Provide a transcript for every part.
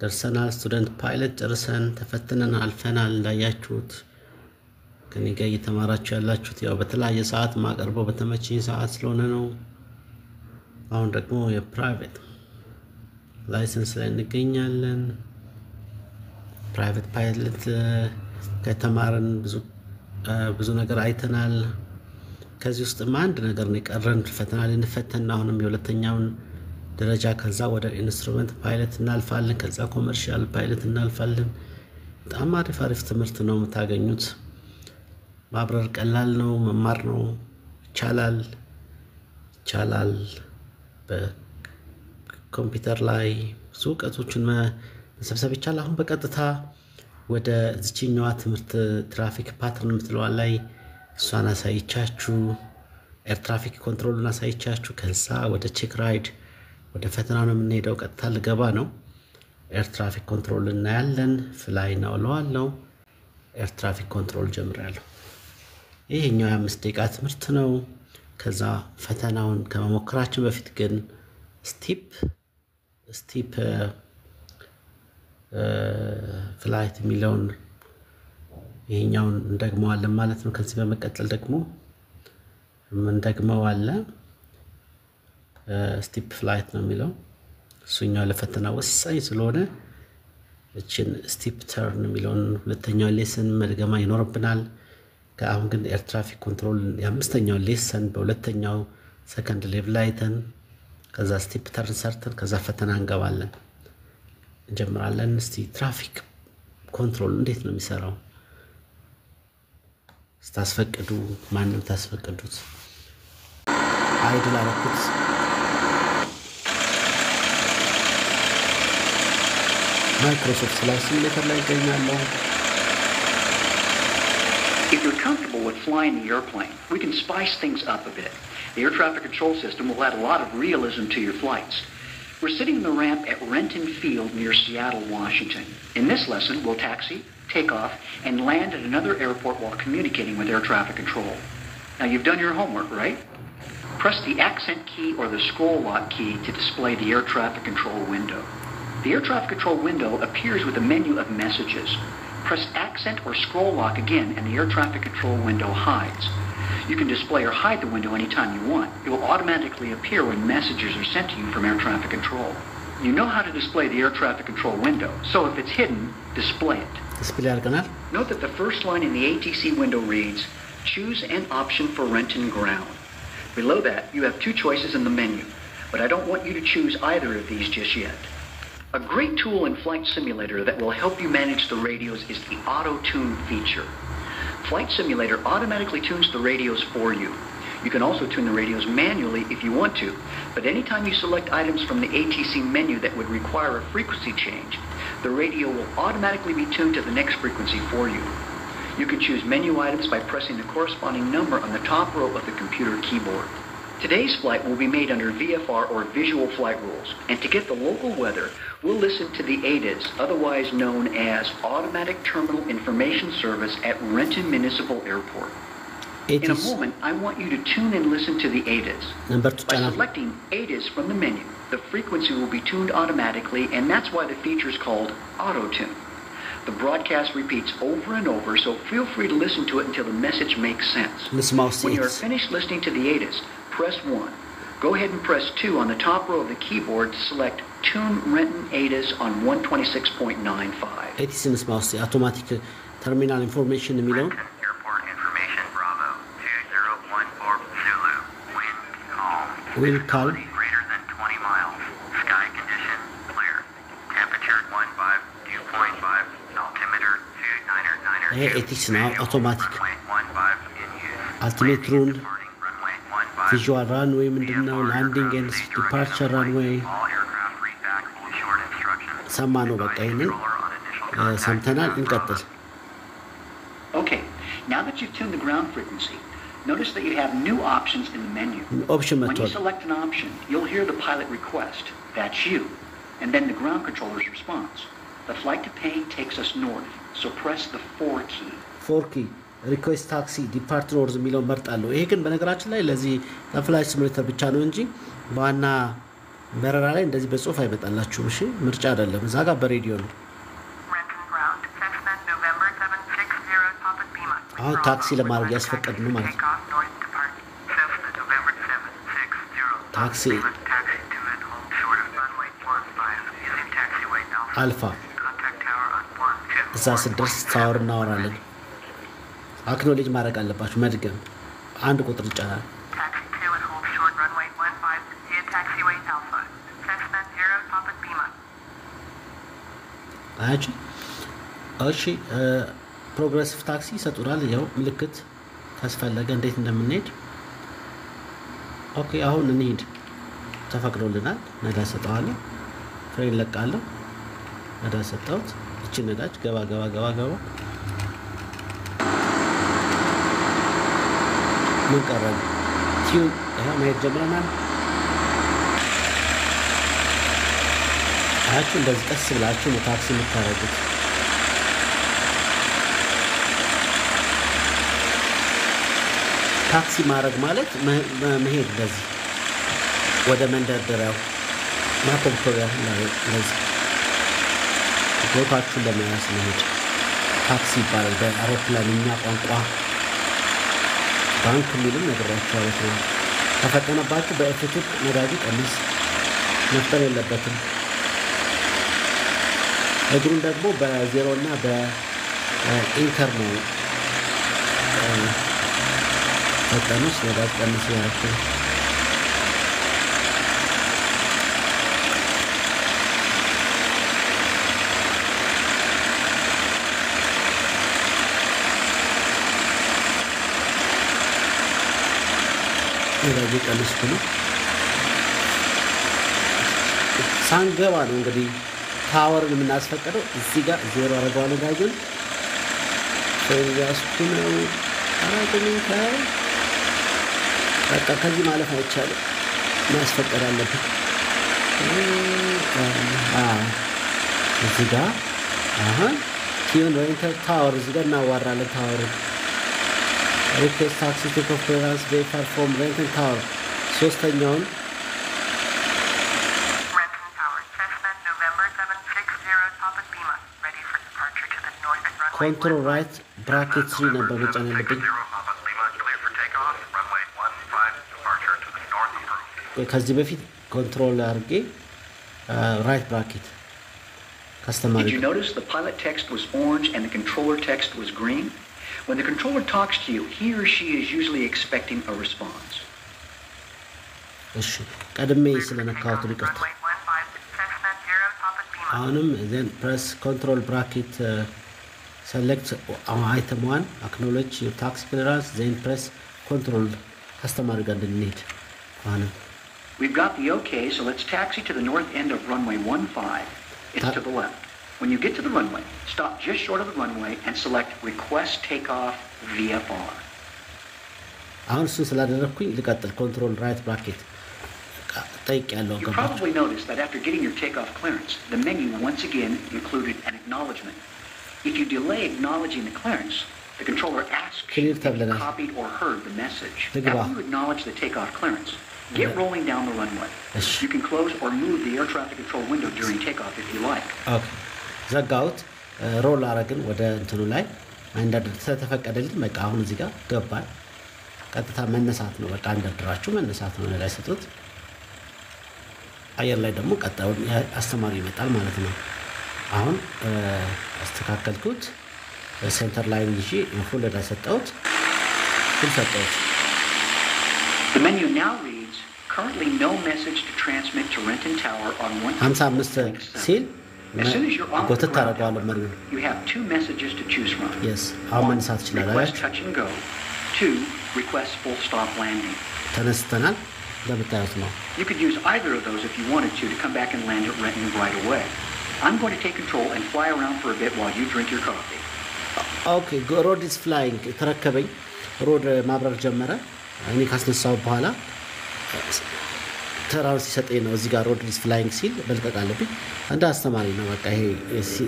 ደርሰናል ስቱደንት ፓይለት ጨርሰን ተፈትነን አልፈናል እንዳያችሁት ከኔ ጋር እየተማራችሁ ያላችሁት ያው በተለያየ ሰዓት ማቀርበው በተመቸኝ ሰዓት ስለሆነ ነው አሁን ደግሞ የፕራይቬት ላይሰንስ ላይ እንገኛለን ፕራይቬት ፓይለት ከተማረን ብዙ ነገር አይተናል ከዚህ ውስጥ አንድ ነገር ነው የቀረን ፈተና ልንፈተን አሁንም የሁለተኛውን ደረጃ ከዛ ወደ ኢንስትሩመንት ፓይለት እናልፋለን ከዛ ኮመርሻል ፓይለት እናልፋለን በጣም አሪፍ ትምህርት ነው የምታገኙት ማብረር ቀላል ነው መማር ነው ይቻላል በኮምፒውተር ላይ ሱቀቶችን መሰብሰብ ይቻላል አሁን በቀጥታ ወደ እዚህኛው ትምህርት ትራፊክ ፓተርን የምትለው ላይ እሷን አሳይቻችሁ ኤር ትራፊክ ኮንትሮልን አሳይቻችሁ ከዛ ወደ ቼክ ራይድ ወደ ፈተናው ነው የምንሄደው ቀጥታ ልገባ ነው ኤር ትራፊክ ኮንትሮል እናያለን ፍላይ ነው ለዋለው ኤር ትራፊክ ኮንትሮል ጀምራለሁ ይሄኛው 5 ደቂቃ ትምህርት ነው ከዛ ፈተናውን ከመሞከራችን በፊት ግን ስቲፕ ፍላይት ሚሊዮን ይሄኛውን እንደግመዋለን ማለት ነው ከዚህ በመቀጠል ደግሞ ምን ደግመው አለ ስቲፕ ፍላይት ነው የሚለው እሱኛው ለፈተና ወሳኝ ስለሆነ እቺን ስቲፕ ተርን የሚለውን ሁለተኛው ሌሰን መድገማ ይኖርብናል ከአሁን ግን ኤር ትራፊክ ኮንትሮል የአምስተኛው ሌሰን በሁለተኛው ሰከንድ ሌቭል አይተን ከዛ ስቲፕ ተርን ሰርተን ከዛ ፈተና እንገባለን እንጀምራለን እስቲ ትራፊክ ኮንትሮል እንዴት ነው የሚሰራው ስታስፈቅዱ ማንንም ታስፈቅዱት አይድል አረኩት ማይክሮሶፍት ፍላይት ሲሙሌተር ላይ ይገኛለሁ If you're comfortable with flying the airplane, we can spice things up a bit. The air traffic control system will add a lot of realism to your flights. We're sitting in the ramp at Renton Field near Seattle, Washington. In this lesson, we'll taxi, take off, and land at another airport while communicating with air traffic control. Now, you've done your homework, right? Press the accent key or the scroll lock key to display the air traffic control window. The air traffic control window appears with a menu of messages. Press accent or scroll lock again and the air traffic control window hides. You can display or hide the window anytime you want. It will automatically appear when messages are sent to you from air traffic control. You know how to display the air traffic control window, so if it's hidden, display it. Note that the first line in the ATC window reads, choose an option for Renton ground. Below that, you have 2 choices in the menu, but I don't want you to choose either of these just yet. A great tool in Flight Simulator that will help you manage the radios is the auto-tune feature. Flight Simulator automatically tunes the radios for you. You can also tune the radios manually if you want to, but anytime you select items from the ATC menu that would require a frequency change, the radio will automatically be tuned to the next frequency for you. You can choose menu items by pressing the corresponding number on the top row of the computer keyboard. Today's flight will be made under VFR or Visual Flight Rules, and to get the local weather, we'll listen to the ATIS, otherwise known as Automatic Terminal Information Service at Renton Municipal Airport. In a moment, I want you to tune and listen to the ATIS. By selecting ATIS from the menu, the frequency will be tuned automatically, and that's why the feature is called Auto-Tune. The broadcast repeats over and over, so feel free to listen to it until the message makes sense. When you are finished listening to the ATIS, press 1. Go ahead and press 2 on the top row of the keyboard to select Tune Renton ATIS on 126.95. ATIS mouse automatic terminal information የሚለው Airport information Bravo 2014 Zulu wind calm will call greater than 20 miles sky condition clear temperature 15 altimeter 29er ይሄ ATIS ነው automatic runway 15 in use ultimate rule runway 15 visual runway ምንድነው landing and departure runway all aircraft read back full short instructions ሰማነው በቃ ይሄንን ሰምተናል እንቀጥል Okay, now that you've tuned the ground frequency, notice that you have new options in the menu. When you select an option, you'll hear the pilot request, that's you, and then the ground controller's response. The flight to Payne takes us north, so press the 4 key. 4 key, request taxi, depart north የሚለው መርጣለሁ። ይሄ ግን በነገራችን ላይ ለዚህ ለፍላይት ሲሙሌተር ብቻ ነው እንጂ ዋና በረራ ላይ እንደዚህ በጽሁፍ አይመጣላችሁም። እሺ ምርጫ አይደለም፣ እዛ ጋር በሬዲዮ ነው። አሁን ታክሲ ለማድረግ ያስፈቀድ ነው ማለት ነው። ታክሲ አልፋ እዛ ስደርስ ታወር እናወራለን። አክኖሌጅ ማድረግ አለባችሁ። መድገም አንድ ቁጥር ይጫናል። አያችሁ? እሺ ፕሮግሬሲቭ ታክሲ ይሰጡናል። ያው ምልክት ካስፈለገ እንዴት እንደምንሄድ። ኦኬ አሁን እንሂድ። ተፈቅዶልናል። ነዳጅ ሰጠዋለሁ። ፍሬን ለቃለሁ። ነዳጅ ሰጠሁት። እቺ ነዳጅ ገባ ገባ ገባ ገባ። ምን ቀረን? ቲዩን ያው መሄድ ጀምረናል። አያችሁ? እንደዚህ ቀስ ብላችሁ ነው ታክሲ የምታረጉት። ታክሲ ማድረግ ማለት መሄድ እንደዚህ ወደ መንደርደሪያው ማኮብኮቢያ እንደዚህ ቦታችሁን ለመያዝ መሄድ ታክሲ ይባላል በአውሮፕላንኛ ቋንቋ። ባንክ የሚልም ነግሬያችኋለሁ። ከፈጠነባችሁ በኤሌክትሪክ ነዳጁ ቀንስ፣ መፍጠር የለበትም። እግሩን ደግሞ በዜሮ እና በኢንተር ነው ፈጠኑስ ነዳጅ ቀንስ ያላችሁ። ነዳጅ ቀንስ ብሎ ሳንገባ ነው እንግዲህ ታወርን የምናስፈቅደው። እዚህ ጋር ዜሮ አረጋው ነዳጁን ያስኩ ነው አራቁኝ ካይ በቃ ከዚህ ማለፍ አይቻልም። ማስፈቀድ አለብን። እዚህ ጋር አሁን ቲዩን ሬንተር ታወር እዚህ ጋር እናዋራለን። ታወር ሪኩዌስት ታክሲ ቴክ ኦፍ ክሊራንስ ቬሂክል ፍሮም ሬንተር ታወር ሶስተኛውን ኮንትሮል ራይት ብራኬት 3 ነበር መጫን ያለብኝ። ከዚህ በፊት ኮንትሮል አድርጌ ራይት ብራኬት ካስተማሪ። Did you notice the pilot text was orange and the controller text was green? When the controller talks to you, he or she is usually expecting a response. እሺ ቀድሜ ስለነካሁት ይቅርታ። አሁንም then press control bracket select item 1 acknowledge your tax clearance, then press control customer ጋር እንድንሄድ አሁንም We've got the okay, so let's taxi to the north end of runway 15. It's to the left. When you get to the runway, stop just short of the runway and select request takeoff VFR. አሁን እሱን ስላደረኩኝ ልቀጥል። ኮንትሮል ራይት ብራኬት ጠይቅ ያለው You probably noticed that after getting your takeoff clearance, the menu once again included an acknowledgement. If you delay acknowledging the clearance, the controller asks you if you copied or heard the message. After you acknowledge the takeoff clearance, get rolling down the runway. You can close or move the air traffic control window during takeoff if you like. Okay. ዘጋውት ሮል አረግን ወደ እንትኑ ላይ አንዳንድ ተፈቀደልኝ። በቃ አሁን እዚህ ጋር ገባል። ቀጥታ መነሳት ነው። በቃ አንደርድራችሁ መነሳት ነው። ላይ ሰጡት። አየር ላይ ደግሞ ቀጣውን አስተማሪ ይመጣል ማለት ነው። አሁን አስተካከልኩት። ሴንተር ላይን ይዤ ፉል ላይ ሰጣሁት። ፉል ሰጣሁት። The menu now reads currently no message to transmit to Renton Tower on 55 ሲል As soon as you're off the ground, you have two messages to choose from. Yes, one, request touch and go. Two, request full stop landing. ተነስተናል እንደምታዩት ነው። You could use either of those if you wanted to come back and land at Renton right away. I'm going to take control and fly around for a bit while you drink your coffee. Okay, road is flying. ተረከበኝ። ሮድ ማብረር ጀመረ። እኔ ካስነሳው በኋላ ተራው ሲሰጠኝ ነው። እዚህ ጋር ሮድ ኢዝ ፍላይንግ ሲል መልቀቅ አለብኝ። እንደ አስተማሪ ነው። በቃ ይሄ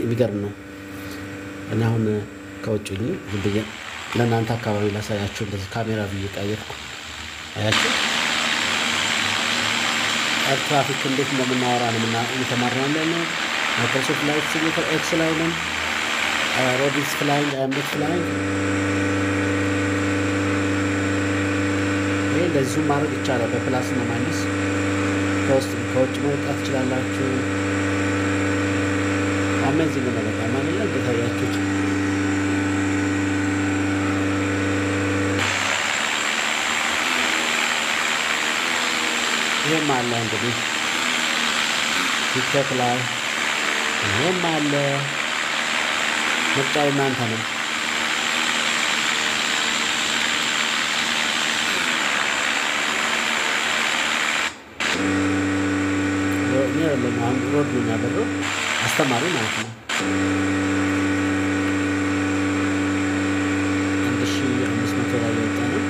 የሚገርም ነው። እና አሁን ከውጭኝ ዝም ብዬ ለእናንተ አካባቢ ላሳያችሁ። እንደዚህ ካሜራ ብዬ ቀየርኩ። አያችሁ ኤር ትራፊክ እንዴት እንደምናወራ ነው እየተማርነው ያለነው። ማይክሮሶፍት ፍላይት ሲሙሌተር ኤክስ ላይ ነን። ሮድ ኢዝ ፍላይንግ አይ አም ኖት ፍላይንግ። ይሄ እንደዚሁ ማድረግ ይቻላል በፕላስ እና ማይነስ። ከውጭ መውጣት ትችላላችሁ። አሜዚንግ ነው በጣም ማለት ነው። ታያችሁት ይሄም አለ እንግዲህ ቲክቶክ ላይ ይሄም አለ። ምርጫው እናንተ ነው። ሮድ ነው የሚያበረው አስተማሪ ማለት ነው። 1500 ላይ ወጣ ነው።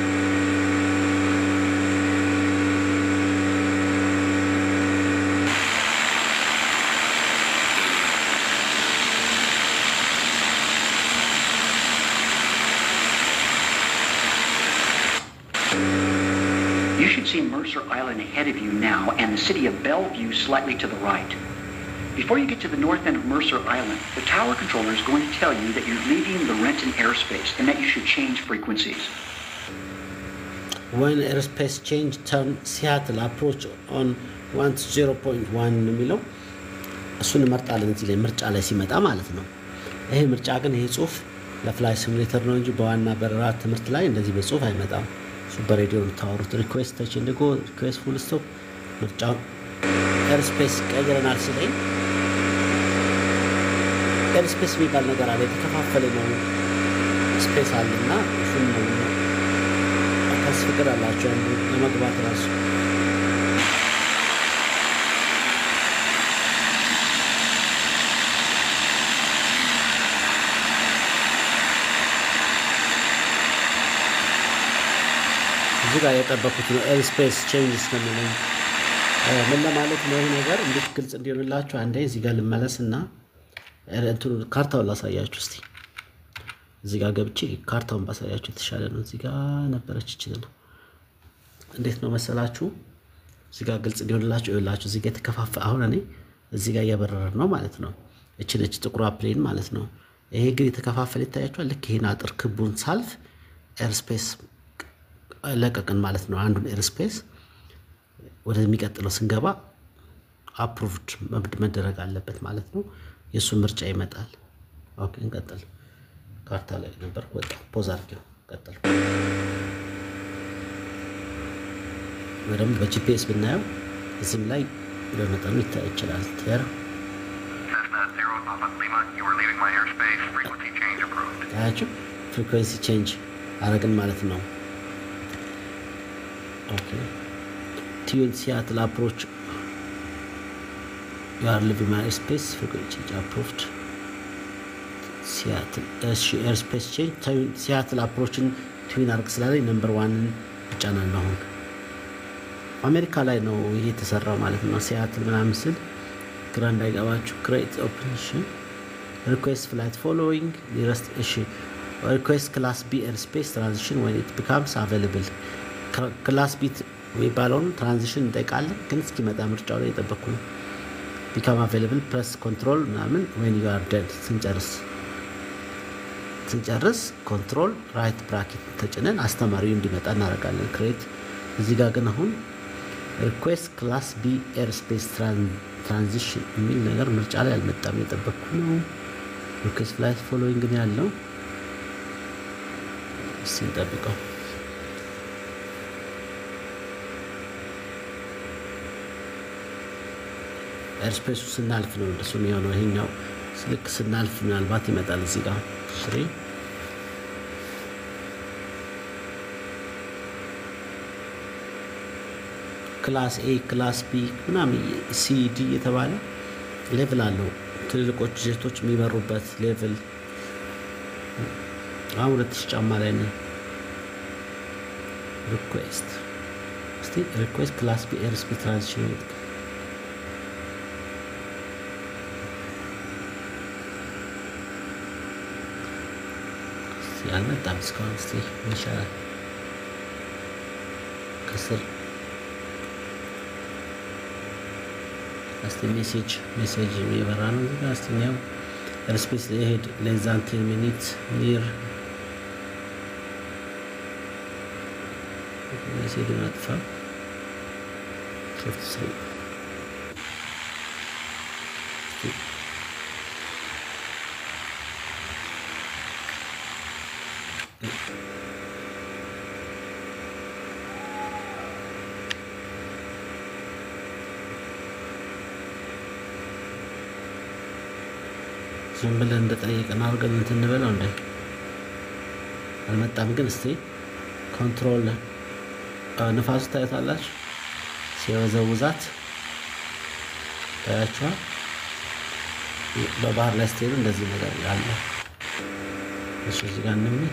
You should see Mercer Island ahead of you now and the city of Bellevue slightly to the right. Before you get to the north end of Mercer Island, the tower controller is going to tell you that you're leaving the Renton airspace and that you should change frequencies. When airspace change, turn Seattle approach on 10.1 የሚለው እሱን መርጣለን እዚህ ላይ ምርጫ ላይ ሲመጣ ማለት ነው። ይሄ ምርጫ ግን ይሄ ጽሁፍ ለፍላይ ሲሙሌተር ነው እንጂ በዋና በረራ ትምህርት ላይ እንደዚህ በጽሁፍ አይመጣም። ሱፐር ሬዲዮ ታወሩት ሪኩዌስት ተች እንደጎ ሪኩዌስት ፉል ስቶፕ ምርጫው ኤርስፔስ ቀይረናል ሲለኝ ኤርስፔስ የሚባል ነገር አለ። የተከፋፈለ ነው ስፔስ አለና እሱን ነው ታስፈቅዳላችሁ ለመግባት ራሱ እዚህ ጋር የጠበቁት ነው ኤርስፔስ ቼንጅ እስከሚለኝ ምን ለማለት ነው ይሄ ነገር እንዴት ግልጽ እንዲሆንላችሁ አንዴ እዚህ ጋር ልመለስና እንትኑ ካርታውን ላሳያችሁ እስቲ። እዚህ ጋር ገብቼ ካርታውን ባሳያችሁ የተሻለ ነው። እዚህ ጋር ነበረች ይችላል። እንዴት ነው መሰላችሁ እዚህ ጋር ግልጽ እንዲሆንላችሁ ይኸውላችሁ እዚህ ጋር የተከፋፈ አሁን እኔ እዚህ ጋር እያበረረ ነው ማለት ነው። እቺ ነች ጥቁሯ ፕሌን ማለት ነው። ይሄ ግን የተከፋፈለ ይታያችኋል። ልክ ይሄን አጥር ክቡን ሳልፍ ኤርስፔስ ለቀቅን ማለት ነው። አንዱን ኤርስፔስ ወደሚቀጥለው ስንገባ አፕሩቭድ መደረግ አለበት ማለት ነው። የሱ ምርጫ ይመጣል። ኦኬ እንቀጥል። ካርታ ላይ ነበር ወጣ ፖዝ አድርገው ቀጥል። ወደም በጂፒኤስ ብናየው እዚህም ላይ በመጠኑ ይታይ ይችላል። ተር ታያችሁ ፍሪኩዌንሲ ቼንጅ አረግን ማለት ነው። ኦኬ ቲዩን ሲያትል አፕሮች you are leaving my airspace frequency change approved Seattle airspace change Seattle approaching twin arc ስላለኝ ነምበር 1 ጫናን ነው። አሜሪካ ላይ ነው ይሄ የተሰራው ማለት ነው። ሲያትል ምናምን ስል ግራ እንዳይገባችሁ create option request flight following nearest issue request class B airspace transition when it becomes available class B የሚባለውን ትራንዚሽን እንጠይቃለን። ግን እስኪመጣ ምርጫው ላይ እየጠበቅኩ ነው። become available press control ምናምን when you are dead ስንጨርስ control right bracket ተጭነን አስተማሪው እንዲመጣ እናደርጋለን። create እዚህ ጋር ግን አሁን request class B airspace transition የሚል ነገር ምርጫ ላይ አልመጣም። እየጠበቅኩ ነው። request flight following ግን ያለው ስንጠብቀው ኤርስፔሱ ስናልፍ ነው እንደሱ የሚሆነው። ይሄኛው ስልክ ስናልፍ ምናልባት ይመጣል እዚህ ጋር 3 ክላስ ኤ ክላስ ቢ ምናምን ሲ ዲ የተባለ ሌቭል አለው። ትልልቆች ጀቶች የሚበሩበት ሌቭል አሁን 2000 ጫማ ላይ ነው። ሪኩዌስት ክላስ ቢ ኤርስፔስ ትራንዚሽን ያልመጣም እስካሁን እስቲ ይሻላል። ከስር እስቲ ሜሴጅ የበራ ነው እዚህ ጋር አስተኛው airspace ahead less than 10 minutes near ሜሴጅ ማጥፋ ሾፍት ስሪ ዝም ብለን እንደጠየቅን አድርገን እንትን እንበለው እንደ አልመጣም። ግን እስቲ ኮንትሮል ንፋሱ ታያታላችሁ ሲወዘውዛት ታያችኋል። በባህር ላይ ስትሄዱ እንደዚህ ነገር አለ። እሺ እዚህ ጋር እንምን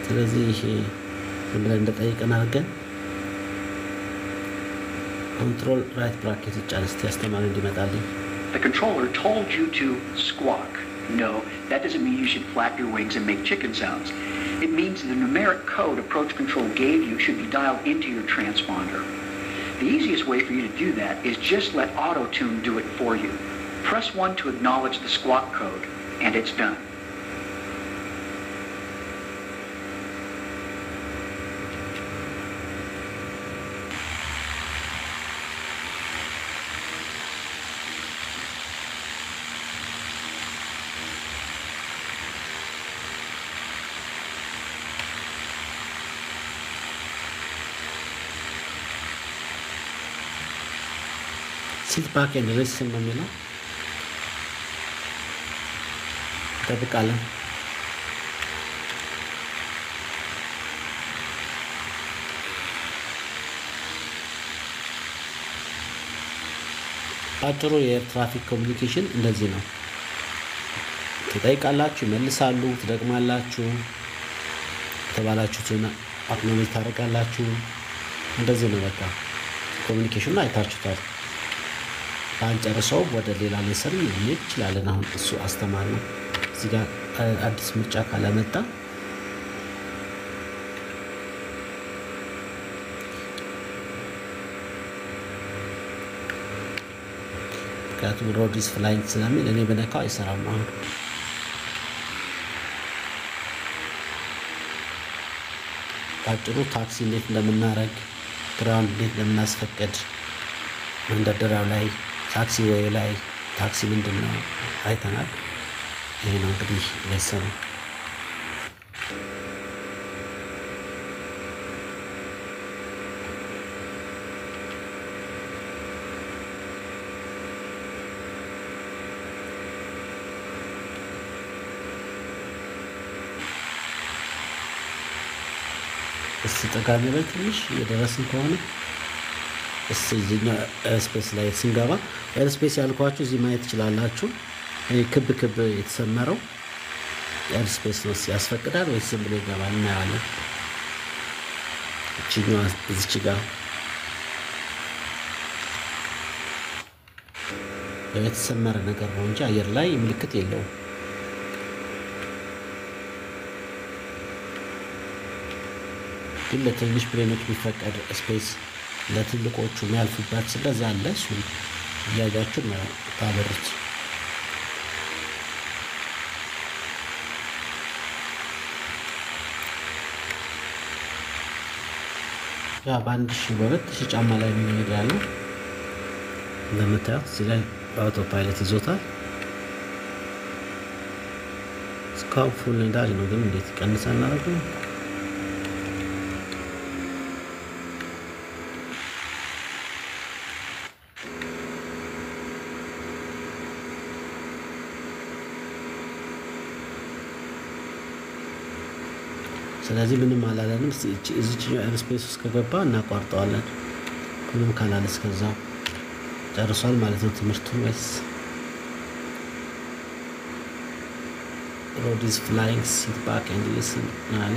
ስለዚህ ይሄ ዝም ብለን እንደጠየቅን አድርገን control right bracket ይጫንስቲ ያስተማሪ እንዲመጣልኝ The controller told you to squawk. No, that doesn't mean you should flap your wings and make chicken sounds. It means the numeric code approach control gave you should be dialed into your transponder. The easiest way for you to do that is just let AutoTune do it for you. Press 1 to acknowledge the squawk code, and it's done. sit back and listen ነው የሚለው ተጠብቃለን። አጭሩ የትራፊክ ኮሚኒኬሽን እንደዚህ ነው። ትጠይቃላችሁ፣ ይመልሳሉ፣ ትደግማላችሁ፣ ተባላችሁትን አክኖሌጅ ታደርጋላችሁ። እንደዚህ ነው በቃ ኮሚኒኬሽኑ አይታችሁታል። አንጨርሰው ወደ ሌላ ሌሰን መሄድ ይችላልን። አሁን እሱ አስተማሪ ነው። እዚህ ጋር አዲስ ምርጫ ካለመጣ ምክንያቱም ሮዲስ ፍላይንግ ስለሚል እኔ በነካው አይሰራም። አሁን አጭሩ ታክሲ እንዴት እንደምናረግ ግራውንድ እንዴት እንደምናስፈቅድ መንደርደሪያው ላይ ታክሲ ወይ ላይ ታክሲ ምንድነው አይተናል። ይሄ ነው እንግዲህ ለሰሩ ጠቃሚ ነው። ትንሽ የደረስን ከሆነ እዚህኛው ኤርስፔስ ላይ ስንገባ ኤርስፔስ ያልኳችሁ እዚህ ማየት ትችላላችሁ። ክብ ክብ የተሰመረው ኤርስፔስ ነው። ያስፈቅዳል ወይስ ዝም ብሎ ይገባል እናያለን። እዚች ጋር የተሰመረ ነገር ነው እንጂ አየር ላይ ምልክት የለውም። ግን ለትንሽ ፕሌኖች ቢፈቀድ ስፔስ ለትልቆቹ የሚያልፉበት ስለዚህ አለ። እሱን እያያችሁ ነው ታበሩት። ያ በ1000 ጫማ ላይ የሚሄድ ያለው እንደምታዩት እዚህ ላይ በአውቶ ፓይለት ይዞታል። እስካሁን ፉል ነዳጅ ነው። ግን እንዴት ይቀንሳል እናደርገው? ስለዚህ ምንም አላለንም። እዚህኛው ኤርስፔስ ውስጥ ከገባ እናቋርጠዋለን። ምንም ካላለ እስከዛው ጨርሷል ማለት ነው ትምህርቱ። ወይስ road is flying, sit back and listen አለ።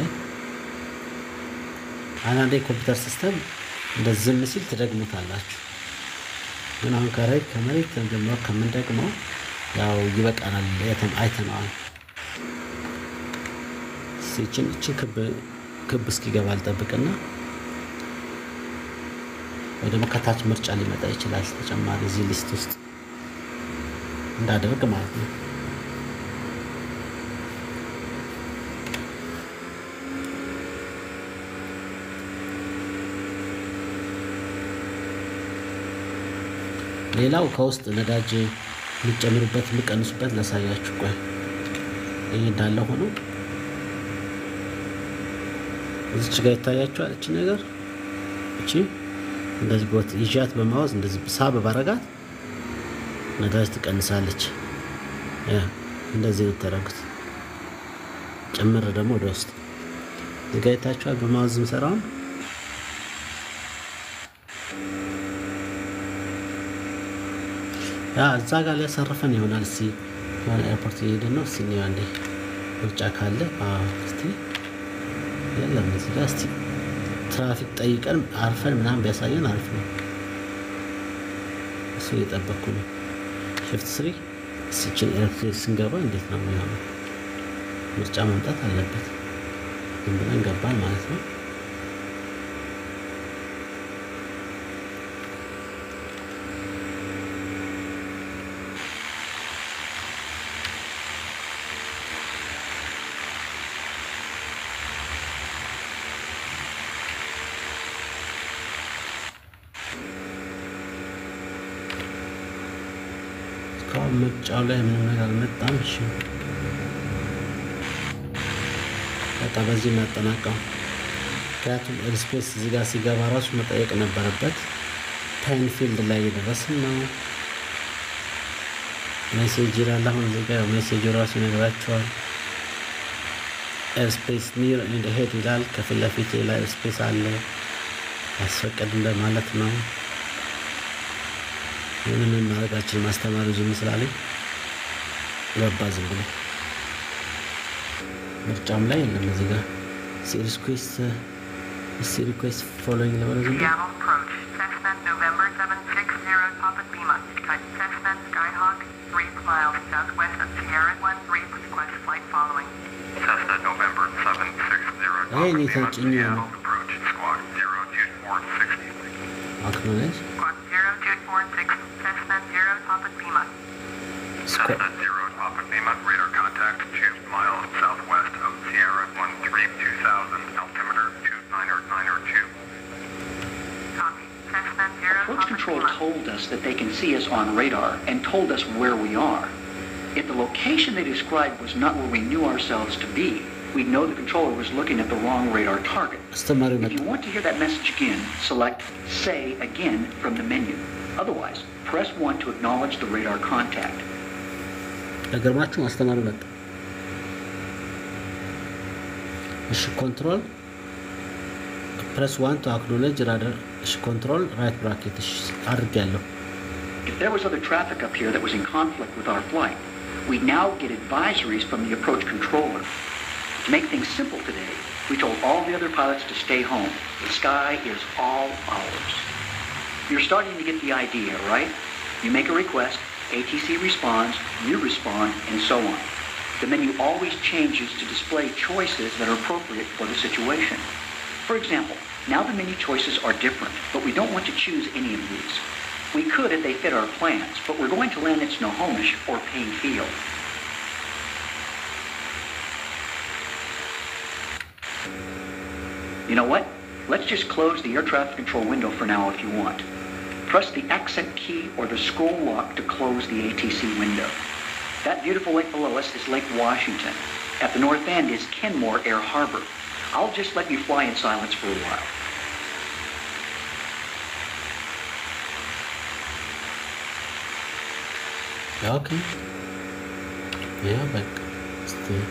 አንዳንዴ ኮምፒውተር ሲስተም እንደዚህ ሲል ትደግሙታላችሁ። ግን አሁን ከመሬት ጀምሮ ከምንደግመው ያው ይበቃናል። አይተነዋል። እቺ ክብ እስኪገባ አልጠብቅና ወይ ደግሞ ከታች ምርጫ ሊመጣ ይችላል ተጨማሪ እዚህ ሊስት ውስጥ እንዳደርግ ማለት ነው። ሌላው ከውስጥ ነዳጅ የሚጨምሩበት የሚቀንሱበት ላሳያችሁ። ቆይ ይሄ እንዳለ ሆኖ እዚች ጋር ይታያችኋል። እቺ ነገር እቺ እንደዚህ ቦት ይዣት በማወዝ እንደዚህ ሳብ ባረጋት ነዳጅ ትቀንሳለች። እንደዚህ ነው ተረጉት። ጨምር ደግሞ ወደ ውስጥ እዚህ ጋር ይታያችኋል። በማወዝ ምሰራውን እዛ ጋር ሊያሳርፈን ይሆናል። እስኪ የሆነ ኤርፖርት እየሄድን ነው። እስኪ ነው አንዴ ምርጫ ካለ እስኪ የለም እዚህ ጋር እስኪ ትራፊክ ጠይቀን አርፈን ምናምን ቢያሳየን አሪፍ ነው። እሱ እየጠበቅኩ ነው። ሽፍት ስሪ እስኪችን ኤርፖርት ስንገባ እንዴት ነው የሚሆነው? ምርጫ መምጣት አለበት። ዝም ብለን ገባን ማለት ነው። ምርጫው ላይ ምንም ነገር አልመጣም። እሺ በቃ በዚህ እናጠናቀው። ምክንያቱም ኤርስፔስ እዚህ ጋር ሲገባ ራሱ መጠየቅ ነበረበት። ፓይንፊልድ ላይ እየደረስን ነው። ሜሴጅ ይላል። አሁን እዚህ ጋር ሜሴጁ ራሱ ይነግራቸዋል። ኤርስፔስ ኒር ኤንድ ሄድ ይላል። ከፊት ለፊት ላይ ኤርስፔስ አለ ያስፈቀድ እንደማለት ነው። ምንም ማድረጋችን ማስተማሩ ዝም ስላለኝ ገባ ዝም ብሎ ምርጫም ላይ የለም። እዚህ ጋር ሪኩዌስት ፎሎዊንግ ለበለ ዝም ብሎ ይሄን የተጭኝ ነው አክኖሌጅ Cessna 0 Papa Lima, radar contact 2 miles southwest of Sierra 132,000, altimeter 2992. Copy. Cessna 0 Approach Control told us that they can see us on radar and told us where we are. If the location they described was not where we knew ourselves to be, we'd know the controller was looking at the wrong radar target. If you want to hear that message again, select Say Again from the menu. Otherwise, press 1 to acknowledge the radar contact. ለገርማችሁ ማስተማሩ መጣ። እሺ ኮንትሮል ፕሬስ 1 to acknowledge radar። እሺ ኮንትሮል ራይት ብራኬት እሺ አድርጌያለሁ። If there was other traffic up here that was in conflict with our flight, we now get advisories from the approach controller. To make things simple today, we told all the other pilots to stay home. The sky is all ours. You're starting to get the idea, right? You make a request, ATC responds, you respond, and so on. The menu always changes to display choices that are appropriate for the situation. For example, now the menu choices are different, but we don't want to choose any of these. We could if they fit our plans, but we're going to land at Snohomish or Payne Field. You know what? Let's just close the air traffic control window for now if you want. Press the accent key or the scroll lock to close the ATC window. That beautiful lake below us is Lake Washington. At the north end is Kenmore Air Harbor. I'll just let you fly in silence for a while. Okay. Yeah, but still.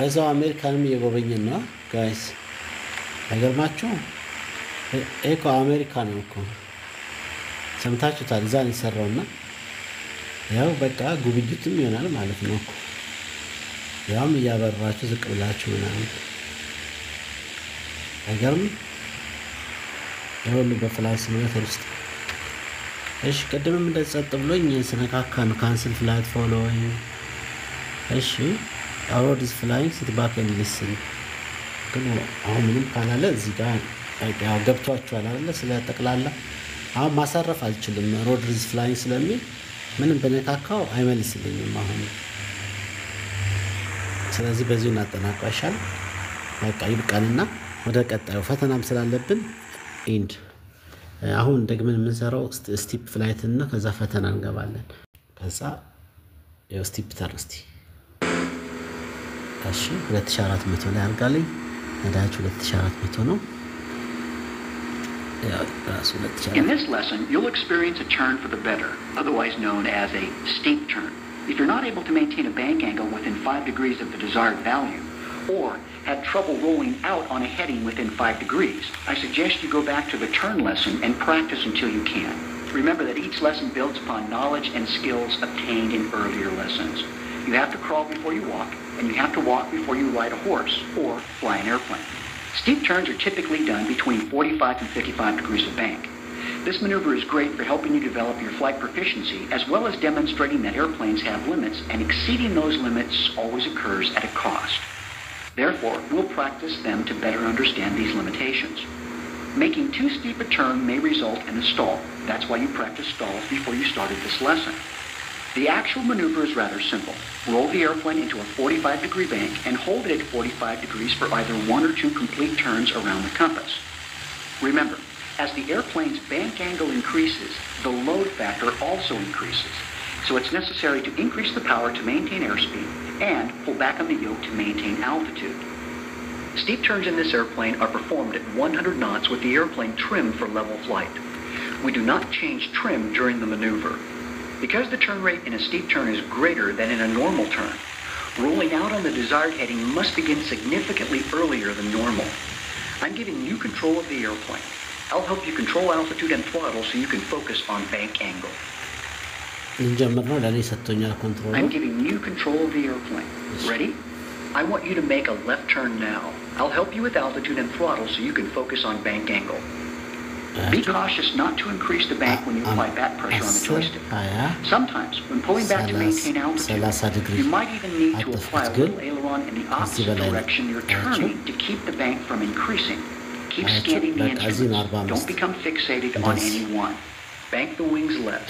እዛው አሜሪካንም እየጎበኘን ነው ጋይስ። አይገርማችሁ? እኮ አሜሪካ ነው እኮ ሰምታችሁታል። እዛ ነው የሰራውና ያው በቃ ጉብኝትም ይሆናል ማለት ነው እኮ ያውም እያበራችሁ ዝቅ ብላችሁ ምናምን አይገርም? ሁሉ በፍላይ ሲሙሌተር ውስጥ እሺ ቅድምም እንደጸጥ ብሎኝ ስነካካ ነው ካንስል ፍላይት ፎሎዊንግ እሺ አውሮድ ኢዝ ፍላይንግ ሲት ባክ ኤንድ ሊስን ግን አሁን ምንም ካላለ እዚህ ጋር ያው ገብቷችኋል አይደል ስለ ጠቅላላ አሁን ማሳረፍ አልችልም ሮድ ኢዝ ፍላይንግ ስለሚል ምንም በነካካው አይመልስልኝም አሁን ስለዚህ በዚሁ እናጠናቀሻል በቃ ይብቃልና ወደ ቀጣዩ ፈተናም ስላለብን ኢንድ አሁን ደግመን የምንሰራው ስቲፕ ፍላይት እና ከዛ ፈተና እንገባለን ከዛ ያው ስቲፕ ተርስቲ እሺ 2400 ላይ አርጋለኝ ነዳጅ 2400 ነው In this lesson, you'll experience a turn for the better, otherwise known as a steep turn. If you're not able to maintain a bank angle within 5 degrees of the desired value, or had trouble rolling out on a heading within 5 degrees, I suggest you go back to the turn lesson and practice until you can. Remember that each lesson builds upon knowledge and skills obtained in earlier lessons. You have to crawl before you walk, and you have to walk before you ride a horse or fly an airplane. Steep turns are typically done between 45 and 55 degrees of bank. This maneuver is great for helping you develop your flight proficiency as well as demonstrating that airplanes have limits, and exceeding those limits always occurs at a cost. Therefore, we'll practice them to better understand these limitations. Making too steep a turn may result in a stall. That's why you practice stalls before you started this lesson. The actual maneuver is rather simple. Roll the airplane into a 45-degree bank and hold it at 45 degrees for either 1 or 2 complete turns around the compass. Remember, as the airplane's bank angle increases, the load factor also increases. So it's necessary to increase the power to maintain airspeed and pull back on the yoke to maintain altitude. Steep turns in this airplane are performed at 100 knots with the airplane trimmed for level flight. We do not change trim during the maneuver. Because the turn rate in a steep turn is greater than in a normal turn, rolling out on the desired heading must begin significantly earlier than normal. I'm giving you control of the airplane. I'll help you control altitude and throttle so you can focus on bank angle. I'm giving you control of the airplane. Ready? I want you to make a left turn now. I'll help you with altitude and throttle so you can focus on bank angle. Be cautious not to increase the bank when you apply back pressure on the joystick. Sometimes, when pulling back to maintain altitude, you might even need to apply a little aileron in the opposite direction you're turning to keep the bank from increasing. Keep scanning the instruments. Don't become fixated on any one. Bank the wings left.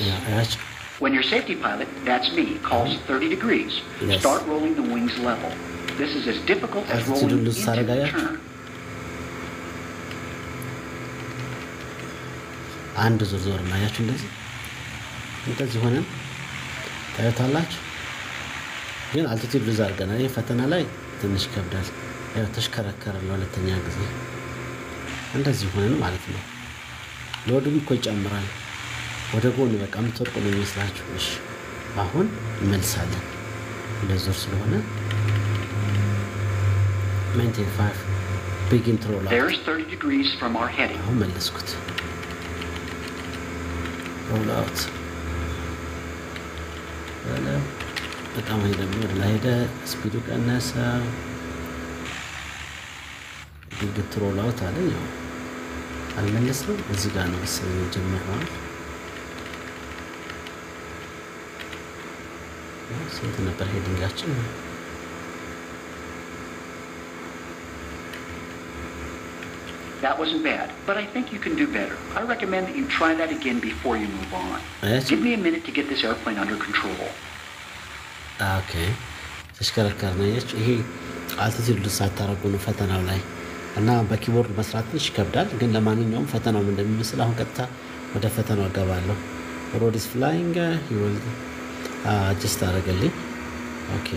When your safety pilot, that's me, calls 30 degrees, start rolling the wings level. This is as difficult as rolling into the turn. አንድ ዙር ማያችሁ እንደዚህ ሆነን ታያታላችሁ ግን አልቲቲዩድ ልዝ አድርገናል ይሄ ፈተና ላይ ትንሽ ከብዳል ያው ተሽከረከረ ለሁለተኛ ጊዜ እንደዚህ ሆነን ማለት ነው ሎድም እኮ ይጨምራል ወደ ጎን በቃ ምትወርቁ ነው የሚመስላችሁ እሺ አሁን እንመልሳለን ለዙር ስለሆነ 95 begin to roll out there's 30 degrees from our heading አሁን መለስኩት roll out በጣም ሄደም ወደ ላይ ሄደ ስፒዱ ቀነሰ ድግት roll out አለ ያው አልመለስንም እዚህ ጋር ነው ጀመረው ስንት ነበር ሄዲንጋችን That wasn't bad, but I think you can do better. I recommend that you try that again before you move on. Give me a minute to get this airplane under control. Okay. ተሽከረከርና ይሄ አልቲቲዩድ ሳታረጉ ነው ፈተናው ላይ እና በኪቦርድ መስራት ትንሽ ይከብዳል ግን ለማንኛውም ፈተናው እንደሚመስል አሁን ቀጥታ ወደ ፈተናው ገባለሁ road is flying you will just አረገልኝ ኦኬ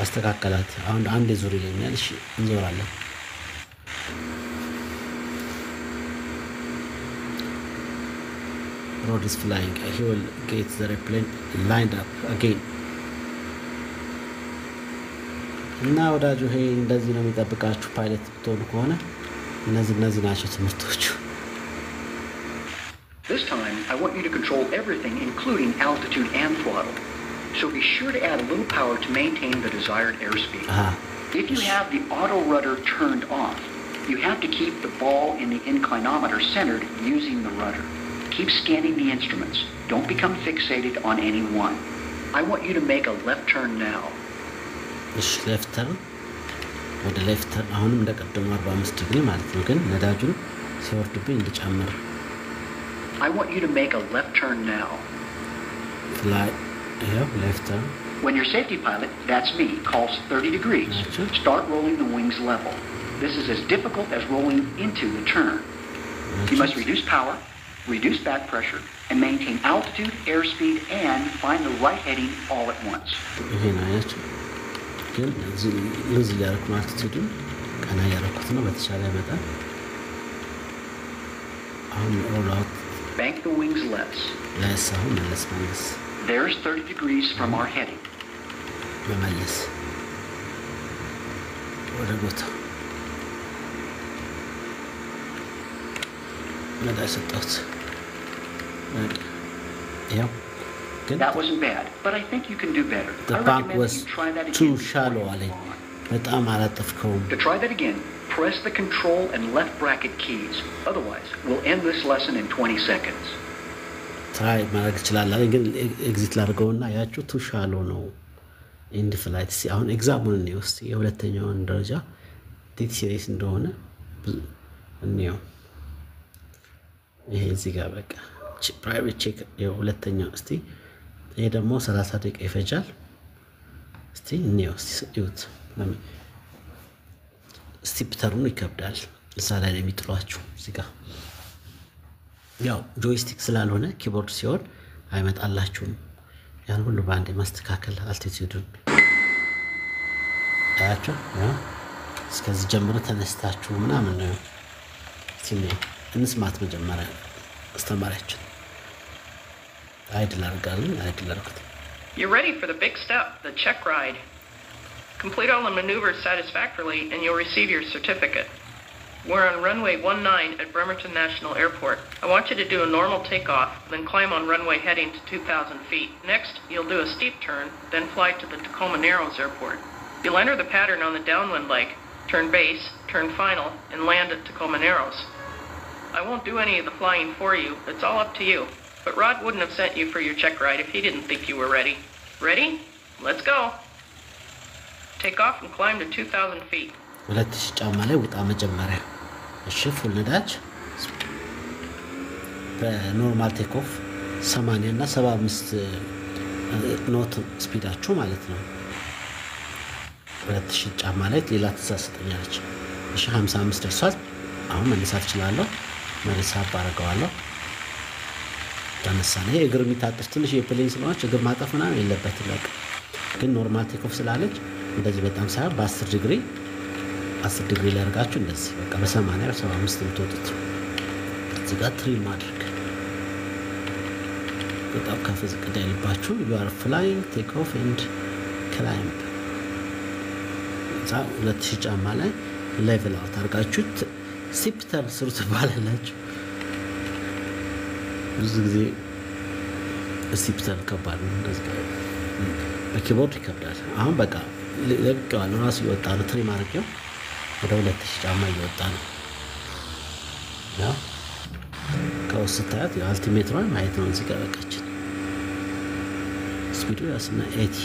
አስተካከላት አሁን አንድ ዙር ይለኛል እሺ እንዞራለን road is flying he will get the airplane lined up again እና ወዳጁ ይሄ እንደዚህ ነው የሚጠብቃችሁ ፓይለት ብትሆኑ ከሆነ እነዚህ ናቸው ትምህርቶቹ This time I want you to control everything including altitude and throttle so be sure to add a little power to maintain the desired airspeed If you have the auto rudder turned off You have to keep the ball in the inclinometer centered using the rudder. Keep scanning the instruments. Don't become fixated on any one. I want you to make a left turn now. እሺ ሌፍት ተርን ወደ ሌፍት ተርን አሁንም እንደቀደሙ 45 ዲግሪ ማለት ነው ግን ነዳጁን ሲወርድብኝ እንዲጨምር I want you to make a left turn now. fly left turn. When your safety pilot, that's me, calls 30 degrees, start rolling the wings level. This is as difficult as rolling into the turn. You must reduce power, reduce back pressure, and maintain altitude, airspeed, and find the right heading all at once. Bank the wings less. There's 30 degrees from our heading. That wasn't bad, but I think you can do better. The bank was too shallow. To try that again, press the control and left bracket keys. Otherwise, we'll end this lesson in 20 seconds. Try ማድረግ ይችላል ግን ኤግዚት ላድርገውና ያችሁ too shallow ነው ኢንድ ፍላይት አሁን ኤግዛምፕል ነው እስቲ የሁለተኛውን ደረጃ ዲት ሲሪስ እንደሆነ እንየው ይሄ እዚህ ጋር በቃ ፕራይቬት ቼክ የሁለተኛው እስቲ ይሄ ደግሞ 30 ደቂቃ ይፈጃል እስቲ እንየው እስቲ ይውት ስቲፕተሩን ይከብዳል እዛ ላይ ነው የሚጥሏችሁ እዚህ ጋር ያው ጆይስቲክ ስላልሆነ ኪቦርድ ሲሆን አይመጣላችሁም ያን ሁሉ ባንዴ ማስተካከል አልቲቲዩድን አያችሁ እስከዚህ ጀምሮ ተነስታችሁ ምናምን ነው ሲኔ እንስማት መጀመሪያ አስተማሪያችን አይድል አድርጋለሁ You're ready for the big step, the check ride. Complete all the maneuvers satisfactorily and you'll receive your certificate. We're on runway 19 at Bremerton National Airport. I want you to do a normal takeoff, then climb on runway heading to 2,000 feet. Next, you'll do a steep turn, then fly to the Tacoma Narrows Airport. You'll enter the pattern on the downwind leg, turn base, turn final, and land at Tacoma Narrows. I won't do any of the flying for you. It's all up to you. But Rod wouldn't have sent you for your check ride if he didn't think you were ready. Ready? Let's go. Take off and climb to 2,000 feet. ሁለት ጫማ ላይ ወጣ መጀመሪያ እሺ ፉል ነዳጅ በኖርማል ቴክ ኦፍ 80 እና 75 ኖት ስፒዳችሁ ማለት ነው 2000 ጫማ ላይ ሌላ ትእዛዝ ሰጠኛለች እሺ 55 ደርሷል አሁን መነሳት እችላለሁ መነሳት አደርገዋለሁ ተነሳነ እግር የሚታጠፍ ትንሽ የፕሌን ስለሆነ እግር ማጠፍ ምናምን የለበትም በቃ ግን ኖርማል ቴክ ኦፍ ስላለች እንደዚህ በጣም ሳይሆን በ10 ዲግሪ 10 ዲግሪ ላይ አድርጋችሁ እንደዚህ በቃ በ80 75 የምትወጡት እዚህ ጋር ትሪም ማድረግ በጣም ከፍ ዝቅ እንዳይልባችሁ you are flying take off and climb ዛ 2000 ጫማ ላይ ሌቭል አውት አድርጋችሁ ሲፕተር ስሩት ባላላችሁ ብዙ ጊዜ ሲፕተር ከባድ ነው እንደዚህ ጋር በኪቦርድ ይከብዳል አሁን በቃ ለቅቀዋል ራሱ ይወጣ ነው ትሪም አድርገው ወደ 2000 ጫማ ይወጣ ነው ያው ከውስጣት የአልቲሜትሯን ማየት ነው እዚህ ጋር በቃች ስፒዱ ያስና 80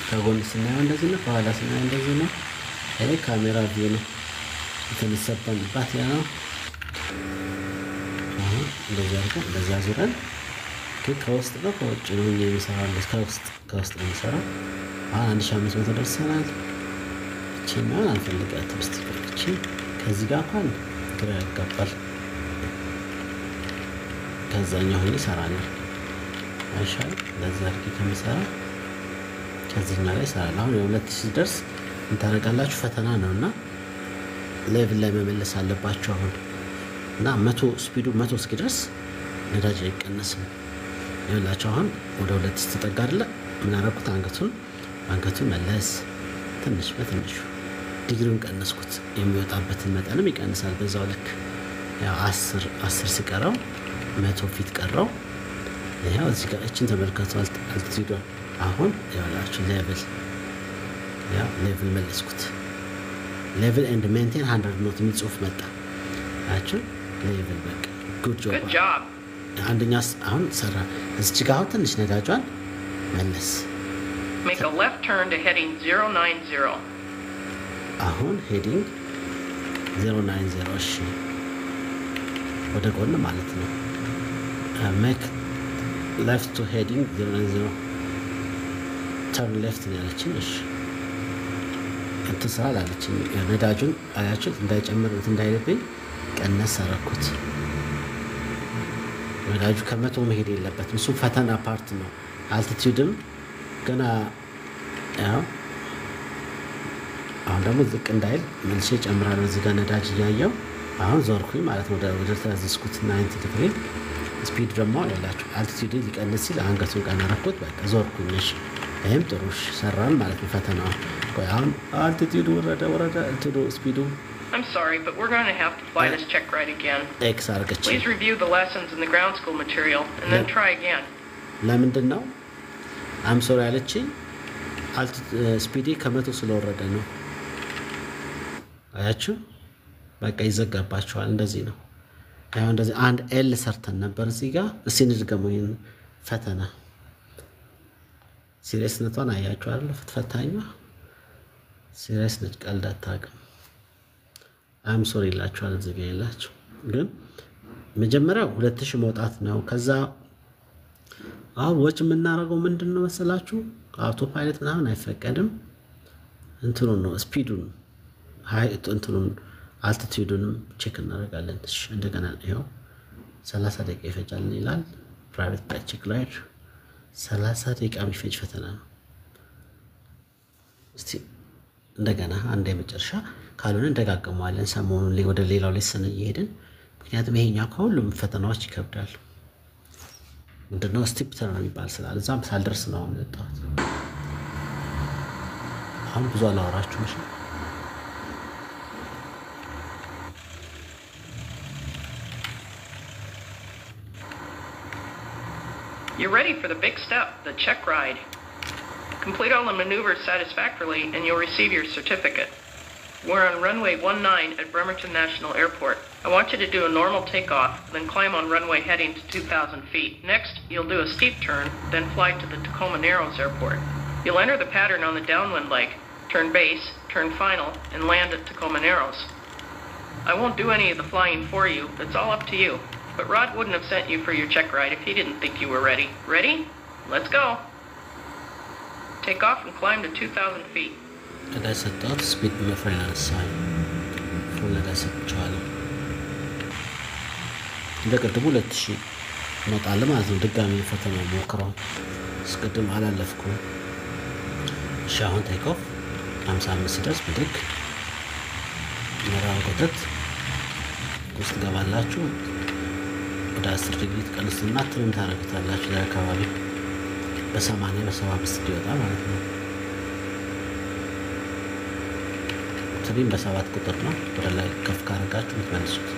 ከጎን ስናየው እንደዚህ ነው ከኋላ ስናየው እንደዚህ ነው ይሄ ካሜራ ቪው ነው የተነሳበት ያ ነው እንደዚህ አድርገን እንደዚህ አዙረን ከውስጥ ነው ከውጭ ነው የሚሰራው ከውስጥ ነው የሚሰራው 1500 ደርሰናል እቺኛውን አንፈልጋትም ስቲከሮች ከዚህ ጋር እንኳን ግራ ያጋባል ከዛኛው ሆነ ይሰራል አይሻል ለዛ አድርጌ ከመሰራ ከዚህኛው ላይ ይሰራል አሁን የ2000 ደርስ እንታረጋላችሁ ፈተና ነውና ሌቭል ላይ መመለስ አለባችሁ አሁን እና 100 ስፒዱ 100 እስኪደርስ ነዳጅ አይቀነስም ይላችሁ አሁን ወደ 2 ተጠጋ አይደለ ምን አረኩት አንገቱን መለስ ትንሽ በትንሹ ዲግሪውን ቀነስኩት የሚወጣበትን መጠንም ይቀንሳል በዛው ልክ ያው 10 ሲቀረው 100 ፊት ቀረው ይሄው እዚህ ጋር እቺን ተመልከቱ አልቲቲዩድ አሁን ያላችሁ ሌቭል መለስኩት ሌቭል ኤንድ ሜንቴን 100 ኖት የሚል ጽሁፍ መጣ አችሁ ሌቭል በቃ ጉድ ጆብ አንደኛስ አሁን ሰራ እዚህ ጋር አሁን ትንሽ ነዳጇን መለስ make a left turn to heading 090 አሁን ሄዲንግ 090 እሺ ወደ ጎን ማለት ነው make left to heading 090 turn left ነው ያለችኝ እሺ እንትሳል አለችኝ ነዳጁን አያችሁ እንዳይጨምር እንዳይልብኝ ቀነስ አረኩት ነዳጁ ከመቶ መሄድ የለበትም እሱ ፈተና ፓርት ነው አልቲቲዩድም ገና ያው አሁን ደግሞ ዝቅ እንዳይል መልሼ ጨምራለሁ እዚህ ጋር ነዳጅ እያየው አሁን ዞርኩኝ ማለት ነው ወደ ተዝስኩት 90 ዲግሪ ስፒድ ደግሞ ያላችሁ አልቲቲዩድ ሊቀንስ ሲል አንገቱን ቀና አረኩት በቃ ዞርኩኝ እሺ ይሄም ጥሩሽ ሰራን ማለት ነው ፈተናው አሁን አልቲቲዩድ ወረደ እንትዶ ስፒዱ I'm sorry, but we're going to have to fly this check ride again. Please review the lessons in the ground school material and then try again. ለምንድን ነው I'm sorry አለችኝ ስፒዲ ከመቶ ስለወረደ ነው አያችሁ በቃ ይዘጋባችኋል እንደዚህ ነው ያው እንደዚህ አንድ ኤል ሰርተን ነበር እዚህ ጋር እስቲ እንድገመው ይሄን ፈተና ሲሪየስነቷን አያችሁ አይደል ፈታኛ ሲሪየስነት ቀልድ አታውቅም I'm sorry ላችኋል እዚህ ጋር ያላችሁ ግን መጀመሪያው 2000 መውጣት ነው ከዛ አሁን ወጭ የምናደርገው ምንድነው መሰላችሁ አውቶ ፓይለት ምናምን አይፈቀድም እንትኑ ነው ስፒዱን ሃይ እንትኑን አልቲቲዩድንም ቼክ እናደርጋለን እሺ እንደገና ይሄው 30 ደቂቃ ይፈጃል ይላል ፕራይቬት ቼክ ላይ 30 ደቂቃ የሚፈጅ ፈተና ነው እስቲ እንደገና አንድ የመጨረሻ ካልሆነ እንደጋገመዋለን ሰሞኑን ወደ ሌላው ሌሰን እየሄድን ምክንያቱም ይሄኛው ከሁሉም ፈተናዎች ይከብዳል ምንድነው ስቲፕ ተርን የሚባል ስላለ እዛም ሳልደርስ ነው የመጣሁት አሁን ብዙ አላወራችሁም እሺ You're ready for the big step, the check ride. Complete all the maneuvers satisfactorily and you'll receive your certificate. We're on runway 19 at Bremerton National Airport. I want you to do a normal takeoff, then climb on runway heading to 2,000 feet. Next, you'll do a steep turn, then fly to the Tacoma Narrows Airport. You'll enter the pattern on the downwind leg, turn base, turn final, and land at Tacoma Narrows. I won't do any of the flying for you. It's all up to you. But Rod wouldn't have sent you for your check ride if he didn't think you were ready. Ready? Let's go. Take off and climb to 2,000 feet. I said that speed my friend sign. Full I said child. እንደቀድሞ 2000 መጣለ ማለት ነው ድጋሚ ፈተና ሞክረው እስከድም አላለፍኩ ሻውን ቴክ ኦፍ 55 ድረስ ብድግ መራው ቆጠት ውስጥ ገባላችሁ ወደ 10 ዲግሪ ቀንስና ትሪም ታረጋታላችሁ ለአካባቢ በ80 በ75 ዲዮታ ማለት ነው ትሪም በ7 ቁጥር ነው ወደ ላይ ከፍ ካረጋችሁ ምትመልሱት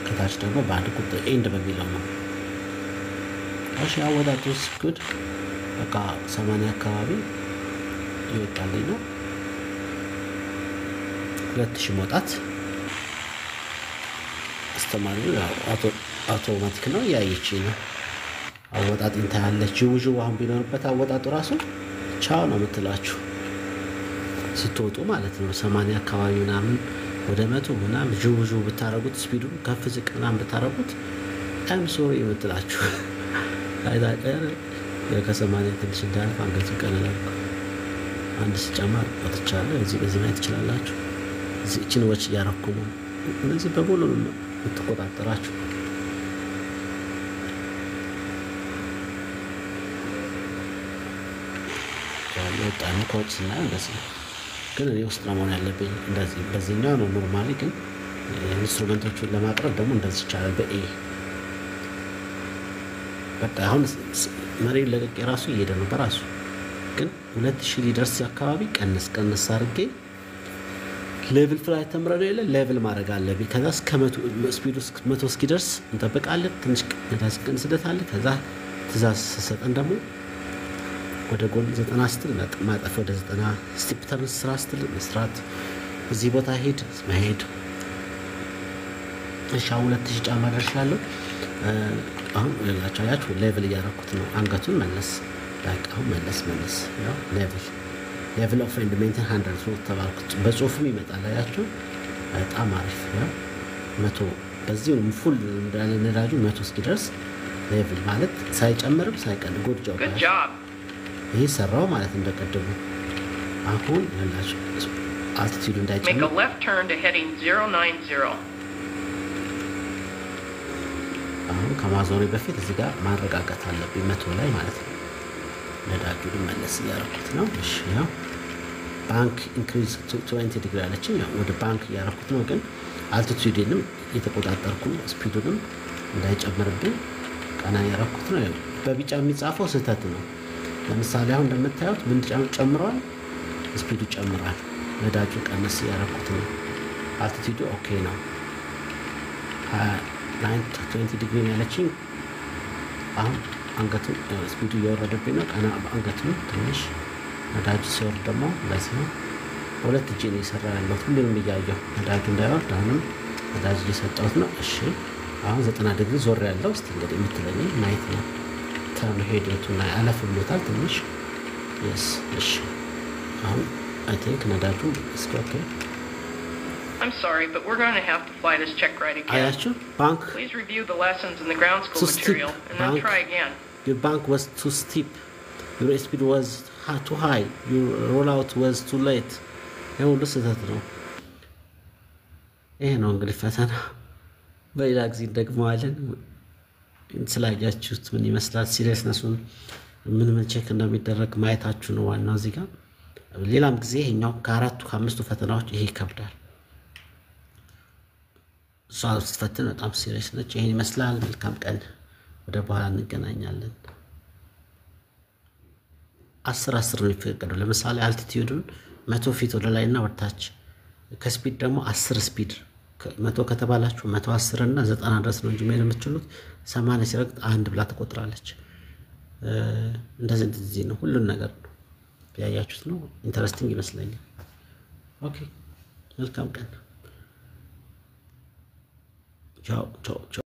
ከታች ደግሞ በአንድ ቁጥር ኤንድ በሚለው ነው እሺ አወዳቱስ ጉድ በቃ 80 አካባቢ ይወጣልኝ ነው 2000 መውጣት አስተማሪው አውቶማቲክ ነው ያይቺ ነው አወጣጥ እንታያለች ውጁ አሁን ቢኖርበት አወጣጡ ራሱ ቻው ነው የምትላችሁ ስትወጡ ማለት ነው 80 አካባቢ ምናምን ወደ 100 ምናምን ጁጁ ብታረጉት ስፒዱን ከፍ ዝቅ ምናምን ብታረጉት I'm sorry የምትላችሁ አይዳቀር ከ80 ትንሽ እንዳልፍ አንገቱ ቀነላል አንድ ሲጨመር ወጥቻለሁ እዚህ ማየት ትችላላችሁ እዚህችን ወጭ ያረኩ ነው እነዚህ በሙሉ ነው ተቆጣጣራችሁ ያለው ጣኑ ኮክስና እንደዚህ ግን እኔ ውስጥ ነው ያለብኝ እንደዚህ በዚህኛው ነው ኖርማሊ ግን ኢንስትሩመንቶቹን ለማቅረብ ደግሞ እንደዚህ ይቻላል በኤ በቃ አሁን መሬት ለቀቅ ራሱ እየሄደ ነው በራሱ ግን 2000 ሊደርስ አካባቢ ቀንስ አድርጌ ሌቭል ፍላይ ተምረን የለ ሌቭል ማድረግ አለብኝ ከዛ እስከ 100 ስፒድ 100 እስኪደርስ እንጠብቃለን ትንሽ ነዳጅ ቀንስደታል ከዛ ትእዛዝ ሰጠን ደግሞ ወደ ጎን 90 ስትል ማጠፍ ወደ 90 ስቲፕ ተርን ስራ ስትል መስራት እዚህ ቦታ ሄድ መሄድ እሺ 2000 ጫማ ደርሻለሁ አሁን ለላቻያችሁ ሌቭል እያደረኩት ነው አንገቱን መለስ ዳቃው መለስ ያው ሌቭል ኦፍ ኤንድ ሜንቴን 100 ነው ተባልኩት በጽሁፍም ይመጣል አያችሁ በጣም አሪፍ ነው 100 በዚህ ነው ፉል እንዳለ ነዳጁ 100 እስኪደርስ ሌቭል ማለት ሳይጨምርም ሳይቀንስ ጉድ ጆብ ይሄ ሰራው ማለት እንደቀደሙ አሁን ለላችሁ altitude እንዳይጨምር make a left turn to heading 090 አሁን ከማዞሬ በፊት እዚህ ጋር ማረጋጋት አለብኝ 100 ላይ ማለት ነው ነዳጁን መለስ ያረኩት ነው እሺ ያው ባንክ ኢንክሪዝ ቱ 20 ዲግሪ አለችኝ ያው ወደ ባንክ ያረኩት ነው ግን አልቲቲዩድንም የተቆጣጠርኩ ስፒዱንም እንዳይጨምርብኝ ቀና ያረኩት ነው በቢጫ የሚጻፈው ስህተት ነው ለምሳሌ አሁን እንደምታዩት ምን ጨምሯል ስፒዱ ጨምሯል ነዳጁ ቀነስ ያረኩት ነው አልቲቲዩዱ ኦኬ ነው 20 ዲግሪ ያለችኝ አሁን አንገቱ ስፒዱ እየወረደብኝ ነው ቀና አንገቱ ትንሽ ነዳጁ ሲወርድ ደግሞ በዚህ ነው ሁለት እጄ ነው የሰራ ያለው ሁሉንም እያየሁ ነዳጁ እንዳይወርድ አሁንም ነዳጅ እየሰጠሁት ነው እሺ አሁን 90 ዲግሪ ዞር ያለው እስቲ እንግዲህ የምትለኝ ማየት ነው ተርም ሄዱና አለፍ ብሎታል ትንሽ yes እሺ አሁን I think ነዳጁ እስኪ ኦኬ I'm sorry, but we're going to have to fly this check ride again. አያችሁ ባንክ Please review the lessons in the ground school material and then try again. Your bank was too steep. Your speed was too high. Your rollout was too late. ይኸው ልስህተት ነው ይሄ ነው እንግዲህ ፈተና በሌላ ጊዜ ደግመዋለን ስላያችሁት ምን ይመስላል ሲሪየስነሱን ምን ቼክ እንደሚደረግ ማየታችሁ ነው ዋናው እዚህ ጋር ሌላም ጊዜ ይሄኛው ከአራቱ ከአምስቱ ፈተናዎች ይሄ ይከብዳል ሷል ስትፈትን በጣም ሲሪየስ ነች ይሄን ይመስላል መልካም ቀን ወደ በኋላ እንገናኛለን 10 ነው የሚፈቀደው ለምሳሌ አልቲቲዩዱን 100 ፊት ወደ ላይና ወደታች ከስፒድ ደግሞ 10 ስፒድ 100 ከተባላችሁ 110 እና 90 ድረስ ነው እንጂ መሄድ የምትችሉት 80 ሲረግጥ አንድ ብላ ተቆጥራለች እንደዚህ ነው ሁሉን ነገር ነው ያያችሁት ነው ኢንተረስቲንግ ይመስለኛል ኦኬ መልካም ቀን ቻው